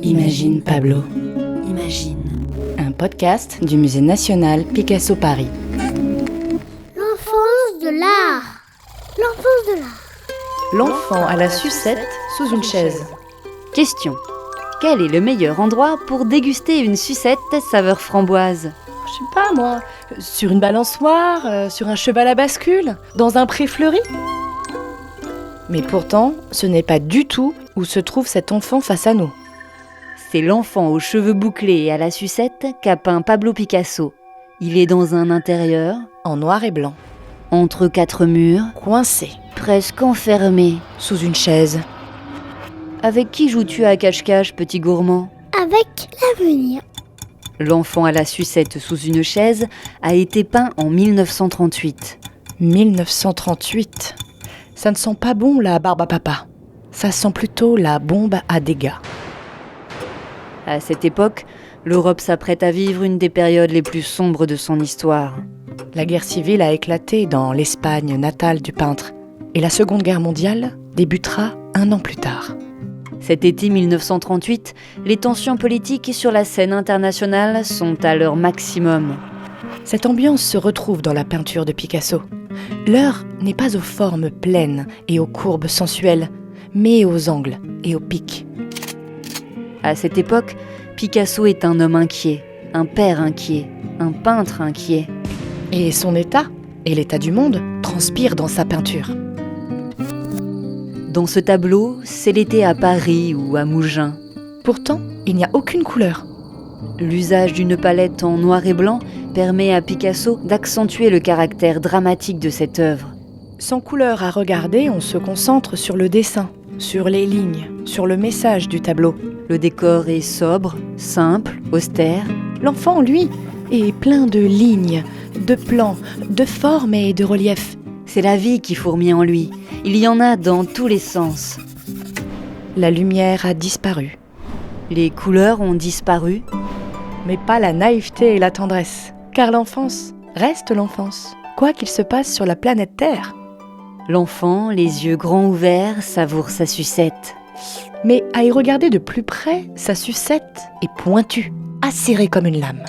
Imagine Pablo. Imagine. Un podcast du Musée national Picasso Paris. L'enfance de l'art. L'enfance de l'art. L'enfant à la sucette sous une chaise. Question. Quel est le meilleur endroit pour déguster une sucette saveur framboise? Je sais pas moi, sur une balançoire, sur un cheval à bascule, dans un pré fleuri. Mais pourtant, ce n'est pas du tout où se trouve cet enfant face à nous. C'est l'enfant aux cheveux bouclés et à la sucette qu'a peint Pablo Picasso. Il est dans un intérieur, En noir et blanc, entre quatre murs, coincé, presque enfermé. sous une chaise. Avec qui joues-tu à cache-cache, petit gourmand? Avec l'avenir. L'enfant à la sucette sous une chaise a été peint en 1938. 1938. Ça ne sent pas bon la barbe à papa. Ça sent plutôt la bombe à dégâts. À cette époque, l'Europe s'apprête à vivre une des périodes les plus sombres de son histoire. La guerre civile a éclaté dans l'Espagne natale du peintre. Et la Seconde Guerre mondiale débutera un an plus tard. Cet été 1938, les tensions politiques sur la scène internationale sont à leur maximum. Cette ambiance se retrouve dans la peinture de Picasso. L'heure n'est pas aux formes pleines et aux courbes sensuelles, mais aux angles et aux pics. À cette époque, Picasso est un homme inquiet, un père inquiet, un peintre inquiet. Et son état, et l'état du monde, transpirent dans sa peinture. Dans ce tableau, c'est l'été à Paris ou à Mougins. Pourtant, il n'y a aucune couleur. L'usage d'une palette en noir et blanc permet à Picasso d'accentuer le caractère dramatique de cette œuvre. Sans couleur à regarder, on se concentre sur le dessin, sur les lignes, sur le message du tableau. Le décor est sobre, simple, austère. L'enfant, lui, est plein de lignes, de plans, de formes et de reliefs. C'est la vie qui fourmille en lui. Il y en a dans tous les sens. La lumière a disparu, Les couleurs ont disparu. mais pas la naïveté et la tendresse. Car l'enfance reste l'enfance, quoi qu'il se passe sur la planète Terre. L'enfant, les yeux grands ouverts, savoure sa sucette. Mais à y regarder de plus près, sa sucette est pointue, acérée comme une lame.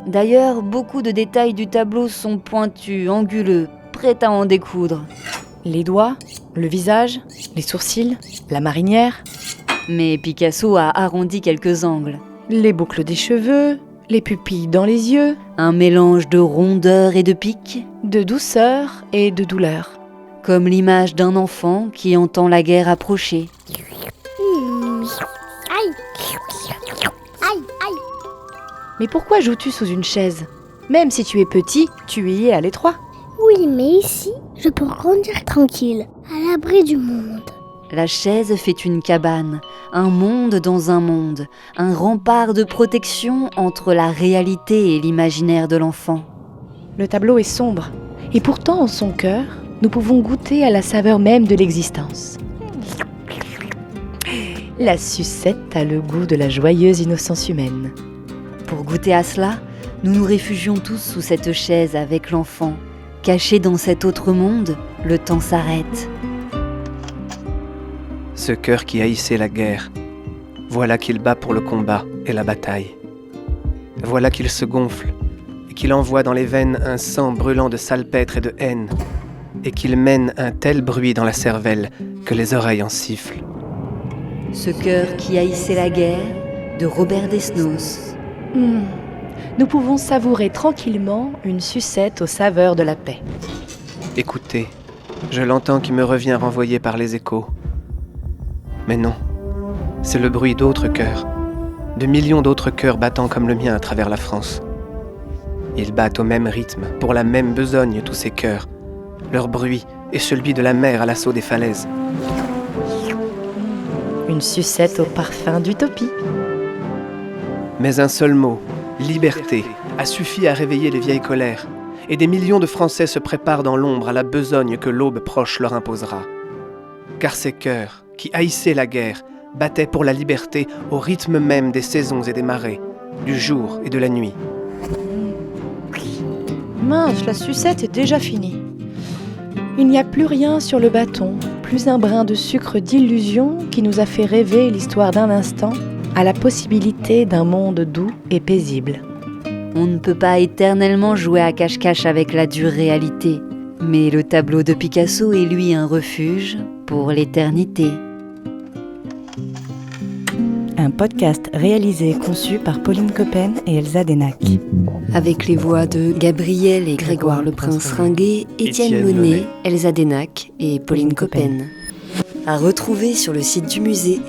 D'ailleurs, beaucoup de détails du tableau sont pointus, anguleux, prêts à en découdre. Les doigts, le visage, les sourcils, la marinière, Mais Picasso a arrondi quelques angles. les boucles des cheveux, les pupilles dans les yeux, Un mélange de rondeur et de pique, de douceur et de douleur. comme l'image d'un enfant qui entend la guerre approcher. Aïe. Aïe, aïe. Mais pourquoi joues-tu sous une chaise? Même si tu es petit, tu y es à l'étroit. Oui, mais ici, je peux grandir tranquille, à l'abri du monde. La chaise fait une cabane, un monde dans un monde, un rempart de protection entre la réalité et l'imaginaire de l'enfant. Le tableau est sombre, et pourtant en son cœur, nous pouvons goûter à la saveur même de l'existence. La sucette a le goût de la joyeuse innocence humaine. Pour goûter à cela, nous nous réfugions tous sous cette chaise avec l'enfant. Caché dans cet autre monde, le temps s'arrête. Ce cœur qui haïssait la guerre, voilà qu'il bat pour le combat et la bataille. Voilà qu'il se gonfle et qu'il envoie dans les veines un sang brûlant de salpêtre et de haine, et qu'il mène un tel bruit dans la cervelle que les oreilles en sifflent. Ce cœur qui haïssait la guerre, de Robert Desnos. Nous pouvons savourer tranquillement une sucette aux saveurs de la paix. Écoutez, je l'entends qui me revient renvoyé par les échos. Mais non, c'est le bruit d'autres cœurs, de millions d'autres cœurs battant comme le mien à travers la France. Ils battent au même rythme, pour la même besogne tous ces cœurs. Leur bruit est celui de la mer à l'assaut des falaises. Une sucette au parfum d'utopie. Mais un seul mot, liberté, a suffi à réveiller les vieilles colères, et des millions de Français se préparent dans l'ombre à la besogne que l'aube proche leur imposera. Car ces cœurs, qui haïssaient la guerre, battaient pour la liberté au rythme même des saisons et des marées, du jour et de la nuit. Mince, la sucette est déjà finie. Il n'y a plus rien sur le bâton, plus un brin de sucre d'illusion qui nous a fait rêver l'histoire d'un instant à la possibilité d'un monde doux et paisible. On ne peut pas éternellement jouer à cache-cache avec la dure réalité, mais le tableau de Picasso est lui un refuge pour l'éternité. Un podcast réalisé et conçu par Pauline Coppen et Elsa Denac. Avec les voix de Gabriel et Grégoire Le Prince Ringuet, Étienne Monet, Elsa Denac et Pauline Coppen. À retrouver sur le site du musée